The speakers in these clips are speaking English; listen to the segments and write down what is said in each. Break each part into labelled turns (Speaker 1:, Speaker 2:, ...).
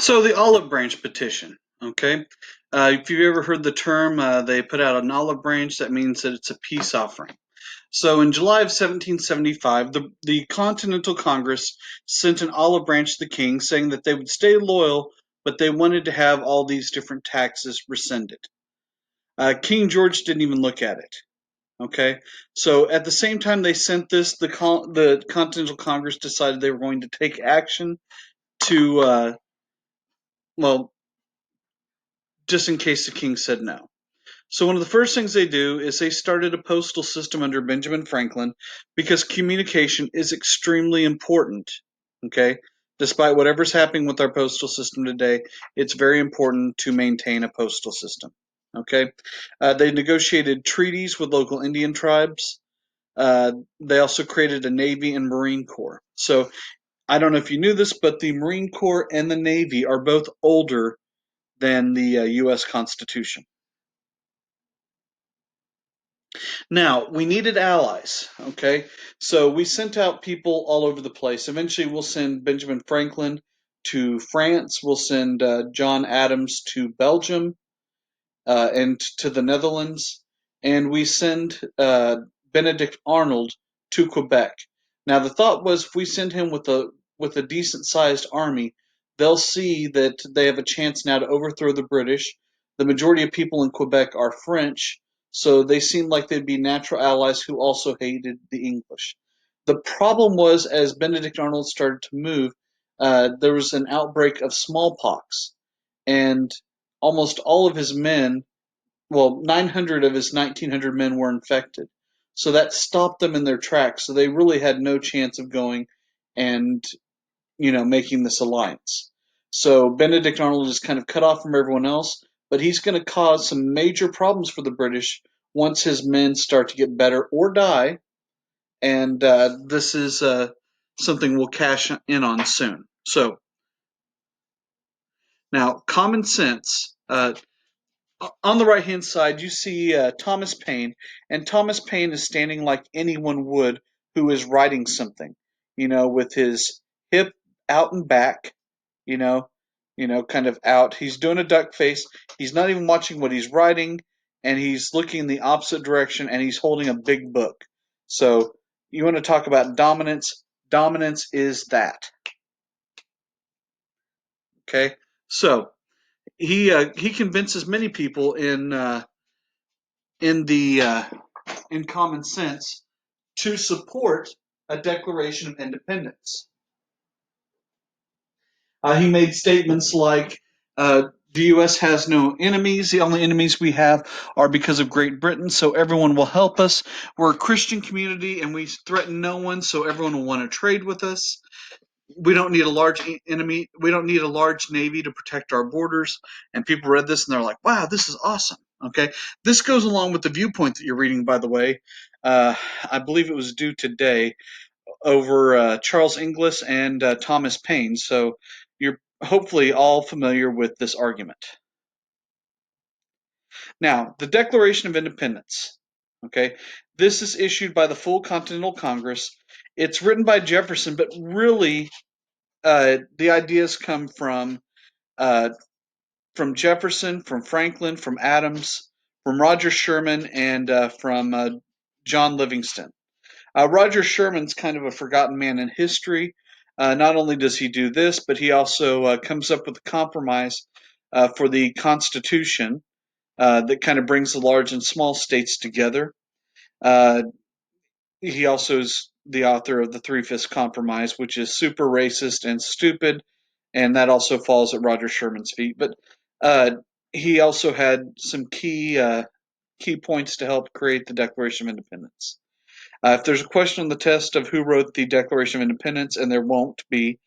Speaker 1: So the olive branch petition, okay? If you've ever heard the term, they put out an olive branch, that means that it's a peace offering. So in July of 1775, the Continental Congress sent an olive branch to the king saying that they would stay loyal, but they wanted to have all these different taxes rescinded. King George didn't even look at it. Okay, so at the same time they sent this, the Continental Congress decided they were going to take action to, well, just in case the king said no. So one of the first things they do is they started a postal system under Benjamin Franklin because communication is extremely important. Okay, despite whatever's happening with our postal system today, it's very important to maintain a postal system. Okay, they negotiated treaties with local Indian tribes. They also created a Navy and Marine Corps. So I don't know if you knew this, but the Marine Corps and the Navy are both older than the U.S. Constitution. Now, we needed allies, okay? So we sent out people all over the place. Eventually, we'll send Benjamin Franklin to France. We'll send John Adams to Belgium and to the Netherlands. And we send Benedict Arnold to Quebec. Now, the thought was if we send him with a decent sized army, they'll see that they have a chance now to overthrow the British. The majority of people in Quebec are French, so they seemed like they'd be natural allies who also hated the English. The problem was, as Benedict Arnold started to move, there was an outbreak of smallpox, and almost all of his men, well, 900 of his 1,900 men were infected. So that stopped them in their tracks. So they really had no chance of going and, making this alliance. So Benedict Arnold is kind of cut off from everyone else, but he's going to cause some major problems for the British once his men start to get better or die. And this is something we'll cash in on soon. So now, common sense. On the right hand side, you see Thomas Paine, and Thomas Paine is standing like anyone would who is writing something, with his hip out and back, you know, kind of out. He's doing a duck face. He's not even watching what he's writing, and he's looking in the opposite direction, and he's holding a big book. So you want to talk about dominance? Dominance is that. Okay, so he convinces many people in the in common sense to support a Declaration of Independence. He made statements like, the U.S. has no enemies. The only enemies we have are because of Great Britain, so everyone will help us. We're a Christian community and we threaten no one, so everyone will want to trade with us. We don't need a large enemy. We don't need a large navy to protect our borders. And people read this and they're like, wow, this is awesome. Okay. This goes along with the viewpoint that you're reading, by the way. I believe it was due today over Charles Inglis and Thomas Paine. So you're hopefully all familiar with this argument. Now, the Declaration of Independence. Okay. This is issued by the full Continental Congress. It's written by Jefferson, but really the ideas come uh, from Jefferson, from Franklin, from Adams, from Roger Sherman, and from John Livingston. Roger Sherman's kind of a forgotten man in history. Not only does he do this, but he also comes up with a compromise for the Constitution that kind of brings the large and small states together. Uh, he also is the author of the Three-Fifths Compromise, which is super racist and stupid, and that also falls at Roger Sherman's feet. But uh, he also had some key points to help create the Declaration of Independence. If there's a question on the test of who wrote the Declaration of Independence, and there won't be,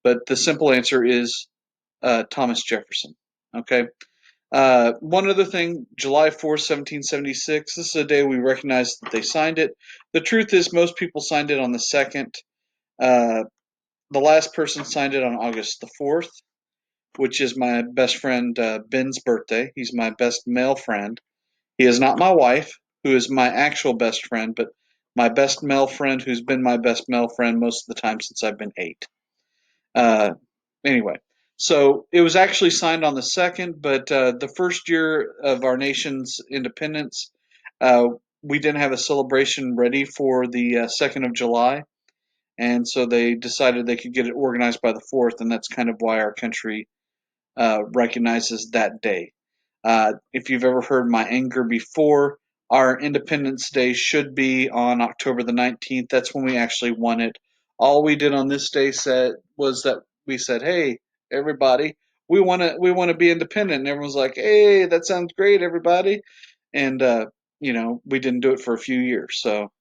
Speaker 1: but the simple answer is Thomas Jefferson. Okay. One other thing, July 4th, 1776. This is a day we recognize that they signed it. The truth is, most people signed it on the 2nd. Uh, the last person signed it on August the 4th, which is my best friend Ben's birthday. He's my best male friend. He is not my wife, who is my actual best friend, but my best male friend who's been my best male friend most of the time since I've been 8. Uh, anyway, So it was actually signed on the second, but the first year of our nation's independence, uh, we didn't have a celebration ready for the 2nd of July, and so they decided they could get it organized by the 4th, and that's kind of why our country recognizes that day. If you've ever heard my anger before, our Independence Day should be on October the 19th. That's when we actually won it. All we did on this day was that we said, "Hey, everybody, we want to be independent." And everyone's like, "Hey, that sounds great, everybody." And we didn't do it for a few years. So,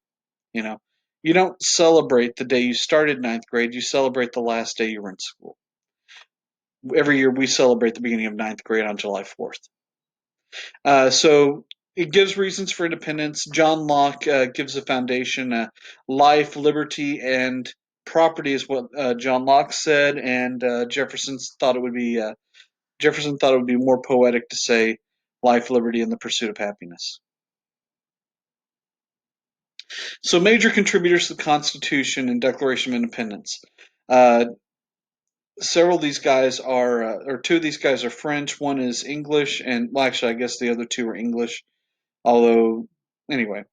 Speaker 1: you know, you don't celebrate the day you started ninth grade. You celebrate the last day you were in school. Every year we celebrate the beginning of ninth grade on July 4th. So it gives reasons for independence. John Locke gives a foundation: life, liberty, and property is what John Locke said, and Jefferson thought it would be more poetic to say life, liberty, and the pursuit of happiness. So major contributors to the Constitution and Declaration of Independence. Uh, Several of these guys or two of these guys are French. One is English, and well, actually, I guess the other two are English. Although, anyway,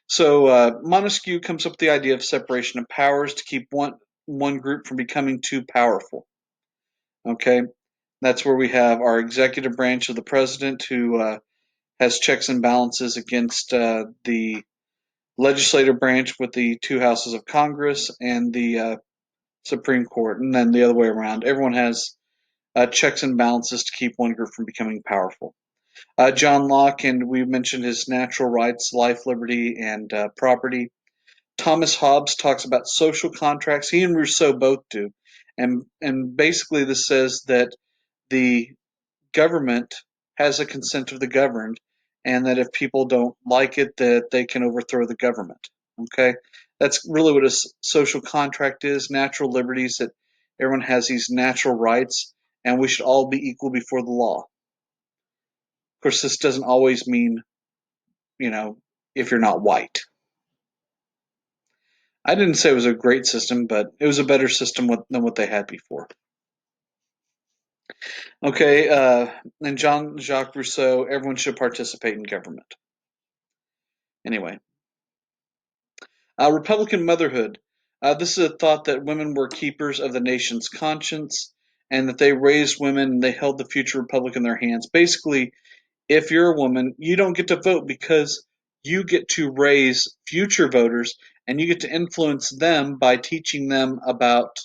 Speaker 1: so Montesquieu comes up with the idea of separation of powers to keep one group from becoming too powerful. Okay, that's where we have our executive branch of the president, who has checks and balances against the legislative branch with the two houses of Congress and the Supreme Court, and then the other way around. Everyone has checks and balances to keep one group from becoming powerful. John Locke, and we mentioned his natural rights, life, liberty, and property. Thomas Hobbes talks about social contracts. He and Rousseau both do, and basically this says that the government has a consent of the governed, and that if people don't like it, that they can overthrow the government. Okay, that's really what a social contract is. Natural liberties, that everyone has these natural rights, and we should all be equal before the law. Of course, this doesn't always mean, you know, if you're not white. I didn't say it was a great system, but it was a better system than what they had before. Okay, and Jean Jacques Rousseau, everyone should participate in government. Anyway, Republican motherhood. This is a thought that women were keepers of the nation's conscience, and that they raised women and they held the future republic in their hands. Basically, if you're a woman, you don't get to vote because you get to raise future voters and you get to influence them by teaching them about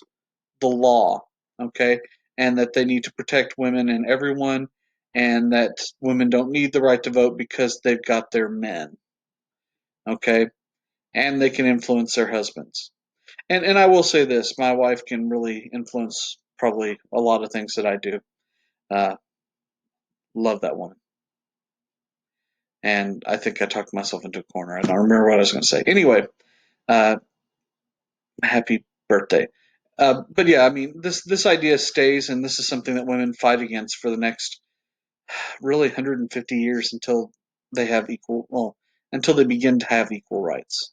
Speaker 1: the law, okay, and that they need to protect women and everyone, and that women don't need the right to vote because they've got their men, okay, and they can influence their husbands. And I will say this: my wife can really influence probably a lot of things that I do. Uh, love that woman, and I think I talked myself into a corner. I don't remember what I was going to say. Anyway, uh, happy birthday. But yeah, I mean, this idea stays, and this is something that women fight against for the next really 150 years until they have until they begin to have equal rights.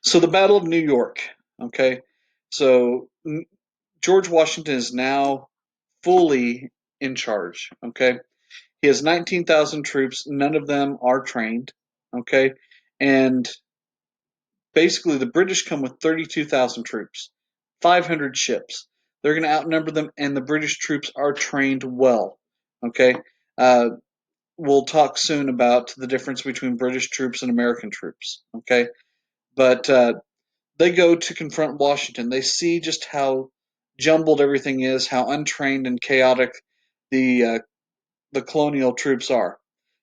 Speaker 1: So the Battle of New York, okay? So George Washington is now fully in charge, okay? He has 19,000 troops, none of them are trained, okay? And basically the British come with 32,000 troops, 500 ships. They're going to outnumber them, and the British troops are trained well, okay? Uh, we'll talk soon about the difference between British troops and American troops. Okay, but they go to confront Washington. They see just how jumbled everything is, how untrained and chaotic the uh, the colonial troops are.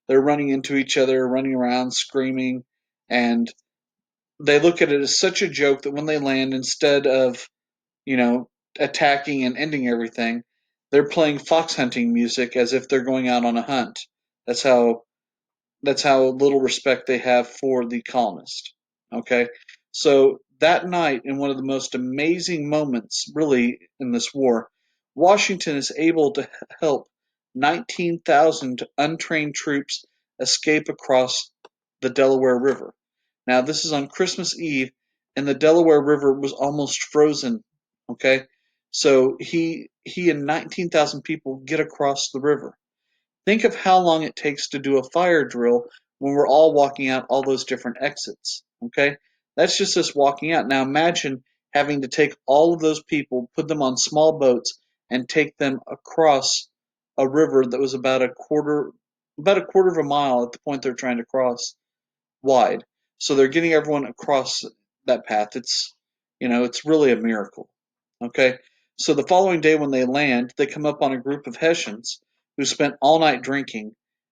Speaker 1: They're running into each other, running around, screaming, and they look at it as such a joke that when they land, instead of you know attacking and ending everything, they're playing fox hunting music as if they're going out on a hunt. That's how that's how little respect they have for the colonist. Okay, so that night, in one of the most amazing moments, really, in this war, Washington is able to help 19,000 untrained troops escape across the Delaware River. Now, this is on Christmas Eve, and the Delaware River was almost frozen. Okay, So he and 19,000 people get across the river. Think of how long it takes to do a fire drill when we're all walking out all those different exits. Okay? That's just us walking out. Now imagine having to take all of those people, put them on small boats, and take them across a river that was about a quarter of a mile at the point they're trying to cross wide. So they're getting everyone across that path. It's really a miracle. Okay. So the following day when they land, they come up on a group of Hessians who spent all night drinking,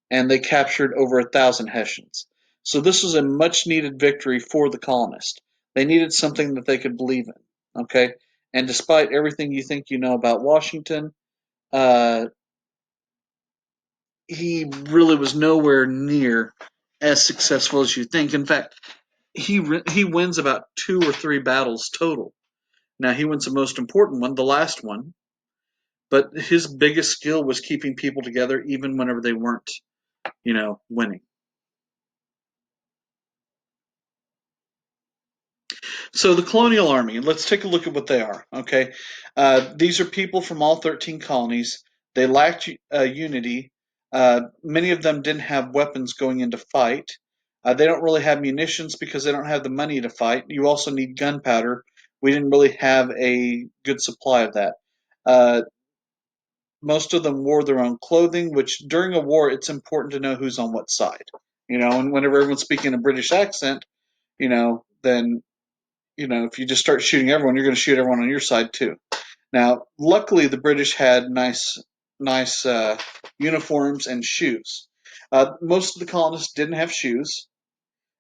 Speaker 1: and they captured over 1,000 Hessians. So this was a much needed victory for the colonists. They needed something that they could believe in. Okay. And despite everything you think you know about Washington, uh, he really was nowhere near as successful as you think. In fact, he wins about 2 or 3 battles total. Now he wins the most important one, the last one, but his biggest skill was keeping people together even whenever they weren't, winning. So the Colonial Army, let's take a look at what they are. Okay, these are people from all 13 colonies. They lacked unity. Many of them didn't have weapons going into fight. They don't really have munitions because they don't have the money to fight. You also need gunpowder. We didn't really have a good supply of that. Uh, Most of them wore their own clothing, which during a war, it's important to know who's on what side. And whenever everyone's speaking a British accent, then if you just start shooting everyone, you're going to shoot everyone on your side too. Now, luckily, the British had nice uniforms and shoes. Most of the colonists didn't have shoes,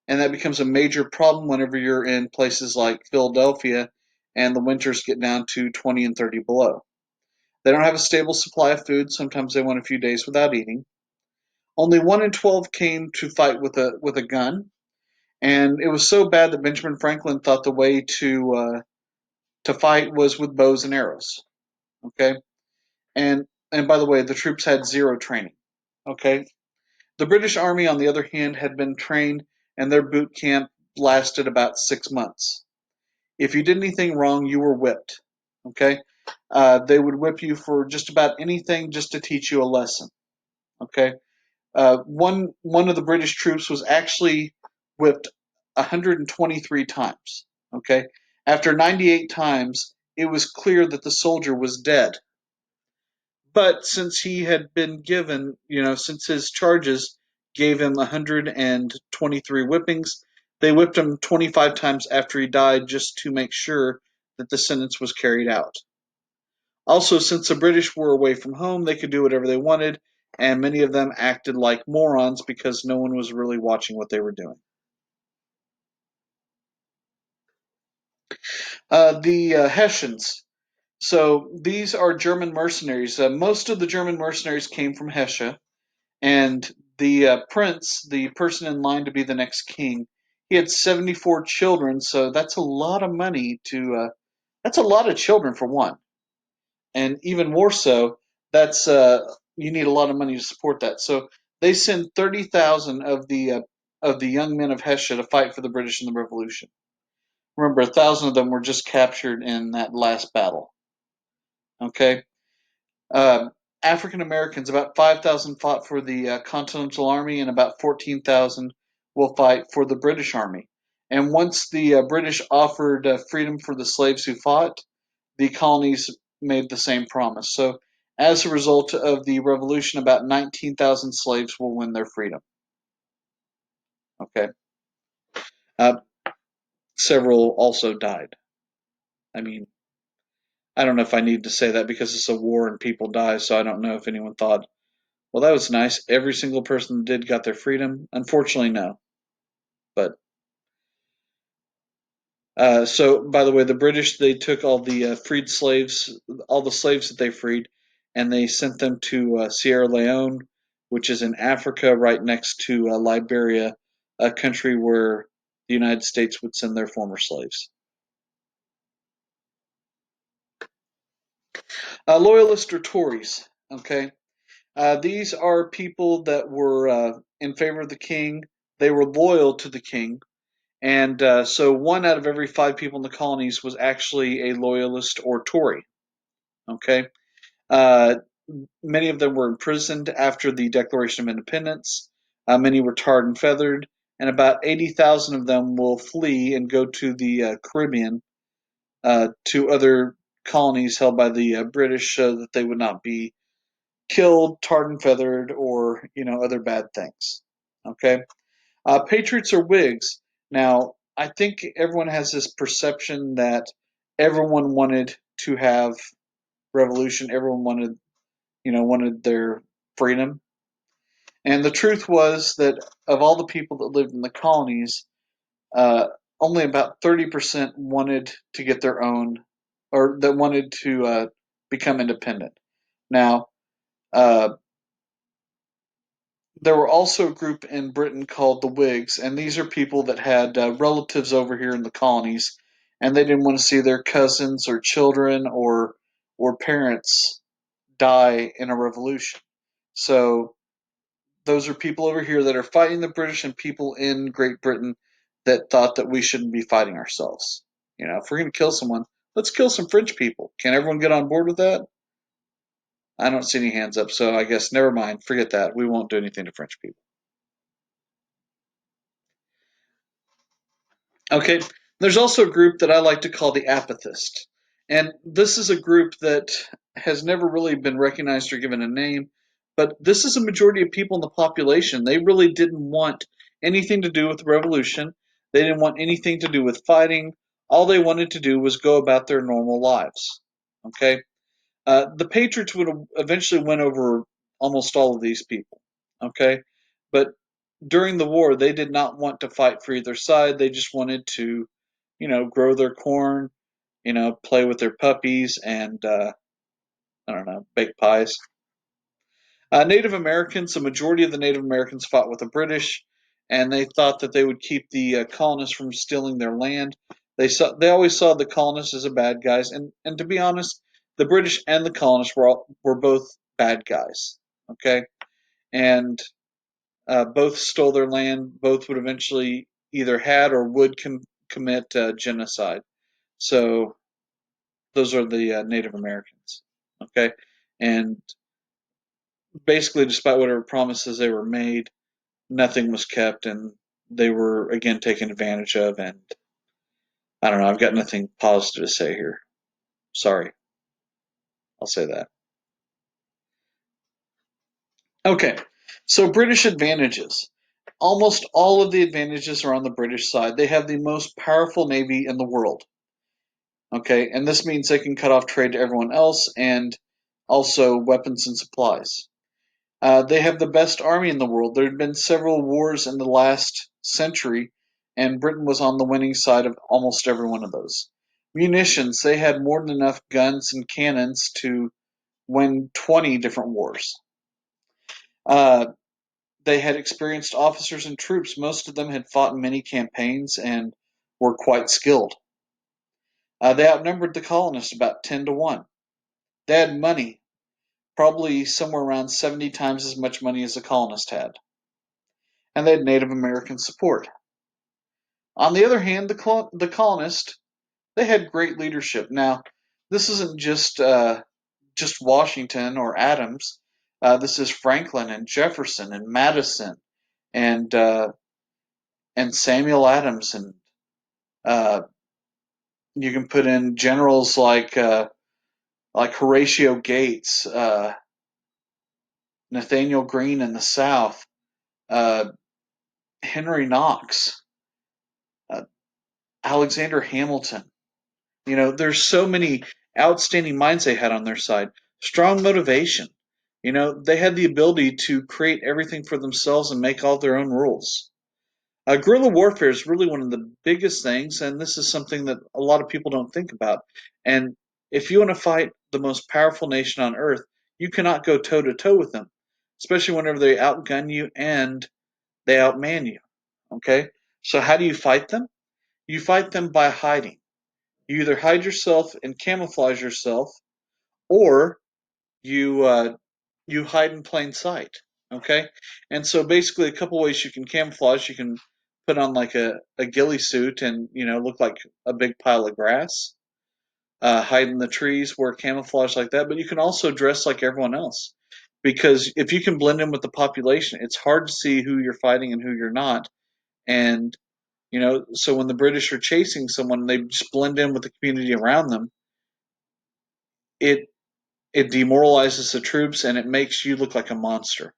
Speaker 1: and that becomes a major problem whenever you're in places like Philadelphia and the winters get down to 20 and 30 below. They don't have a stable supply of food. Sometimes they went a few days without eating. Only 1 in 12 came to fight with a gun, and it was so bad that Benjamin Franklin thought the way to fight was with bows and arrows. Okay, and by the way, the troops had zero training. Okay, the British Army, on the other hand, had been trained, and their boot camp lasted about 6 months. If you did anything wrong, you were whipped. Okay, they would whip you for just about anything just to teach you a lesson. Okay, one of the British troops was actually whipped 123 times. Okay, after 98 times, it was clear that the soldier was dead. But since he had been given, since his charges gave him 123 whippings, they whipped him 25 times after he died just to make sure that the sentence was carried out. Also, since the British were away from home, they could do whatever they wanted, and many of them acted like morons because no one was really watching what they were doing. The Hessians. So these are German mercenaries. Most of the German mercenaries came from Hesse, and the prince, the person in line to be the next king, he had 74 children. So that's a lot of money to. That's a lot of children for one, and even more so, that's you need a lot of money to support that. So they send 30,000 of the young men of Hesse to fight for the British in the Revolution. Remember, 1,000 of them were just captured in that last battle. Okay, uh, African Americans, about 5,000 fought for the Continental Army, and about 14,000 will fight for the British Army. And once the British offered freedom for the slaves who fought, the colonies made the same promise. So, as a result of the revolution, about 19,000 slaves will win their freedom. Okay. Uh, Several also died. I mean, I don't know if I need to say that because it's a war and people die, so I don't know if anyone thought, well, that was nice. Every single person that did got their freedom. Unfortunately, no. But so, by the way, the British, they took all the freed slaves, all the slaves that they freed, and they sent them to Sierra Leone, which is in Africa, right next to Liberia, a country where the United States would send their former slaves. Loyalists or Tories. Okay, these are people that were in favor of the king. They were loyal to the king. And so 1 out of every 5 people in the colonies was actually a loyalist or Tory. Okay, uh, many of them were imprisoned after the Declaration of Independence. Many were tarred and feathered, and about 80,000 of them will flee and go to the Caribbean, to other colonies held by the British, so that they would not be killed, tarred and feathered, or other bad things. Okay, Patriots or Whigs. Now, I think everyone has this perception that everyone wanted to have revolution. Everyone wanted their freedom. And the truth was that of all the people that lived in the colonies, uh, only about 30% wanted to get their own, or that wanted to become independent. Now, uh, there were also a group in Britain called the Whigs, and these are people that had relatives over here in the colonies, and they didn't want to see their cousins or children or parents die in a revolution. So those are people over here that are fighting the British, and people in Great Britain that thought that we shouldn't be fighting ourselves. If we're going to kill someone, let's kill some French people. Can everyone get on board with that? I don't see any hands up, so I guess never mind. Forget that. We won't do anything to French people. Okay. There's also a group that I like to call the Apathist. And this is a group that has never really been recognized or given a name, but this is a majority of people in the population. They really didn't want anything to do with the revolution. They didn't want anything to do with fighting. All they wanted to do was go about their normal lives. Okay. The Patriots would eventually win over almost all of these people. Okay. But during the war, they did not want to fight for either side. They just wanted to, grow their corn, play with their puppies, and I don't know, bake pies. Native Americans, the majority of the Native Americans fought with the British, and they thought that they would keep the colonists from stealing their land. They always saw the colonists as a bad guys, and to be honest, the British and the colonists were both bad guys. Okay, and both stole their land. Both would eventually either had or would commit genocide. So those are the Native Americans. Okay, and basically, despite whatever promises they were made, nothing was kept, and they were again taken advantage of. And I don't know. I've got nothing positive to say here. Sorry, I'll say that. Okay, so British advantages. Almost all of the advantages are on the British side. They have the most powerful navy in the world. Okay, and this means they can cut off trade to everyone else and also weapons and supplies. They have the best army in the world. There had been several wars in the last century, and Britain was on the winning side of almost every one of those. Munitions, they had more than enough guns and cannons to win 20 different wars. Uh, they had experienced officers and troops. Most of them had fought in many campaigns and were quite skilled. They outnumbered the colonists about 10 to 1. They had money, probably somewhere around 70 times as much money as the colonists had. And they had Native American support. On the other hand, the colonists, they had great leadership. Now, this isn't just Washington or Adams. This is Franklin and Jefferson and Madison and Samuel Adams, and uh, you can put in generals like Horatio Gates, Nathaniel Greene in the South, uh, Henry Knox, uh, Alexander Hamilton. There's so many outstanding minds they had on their side. Strong motivation. They had the ability to create everything for themselves and make all their own rules. Guerrilla warfare is really one of the biggest things, and this is something that a lot of people don't think about. And if you want to fight the most powerful nation on earth, you cannot go toe to toe with them, especially whenever they outgun you and they outman you. Okay? So, how do you fight them? You fight them by hiding. You either hide yourself and camouflage yourself, or you you hide in plain sight. Okay, and so basically, a couple ways you can camouflage. You can put on like a ghillie suit and look like a big pile of grass, hide in the trees, wear camouflage like that, but you can also dress like everyone else. Because if you can blend in with the population, it's hard to see who you're fighting and who you're not. And, so when the British are chasing someone, they just blend in with the community around them. It it demoralizes the troops and it makes you look like a monster.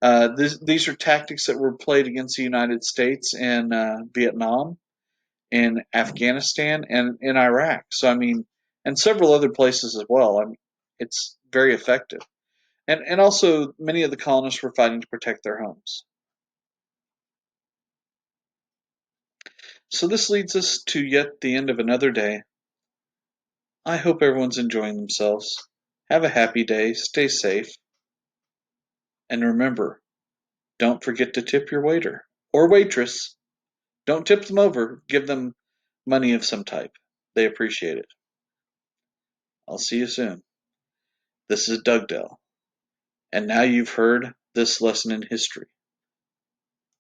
Speaker 1: These are tactics that were played against the United States in Vietnam, in Afghanistan, and in Iraq. So, I mean, and several other places as well. I mean, it's very effective. And also, many of the colonists were fighting to protect their homes. So, this leads us to yet the end of another day. I hope everyone's enjoying themselves. Have a happy day, stay safe, and remember, don't forget to tip your waiter or waitress. Don't tip them over, give them money of some type. They appreciate it. I'll see you soon. This is Dugdale, and now you've heard this lesson in history.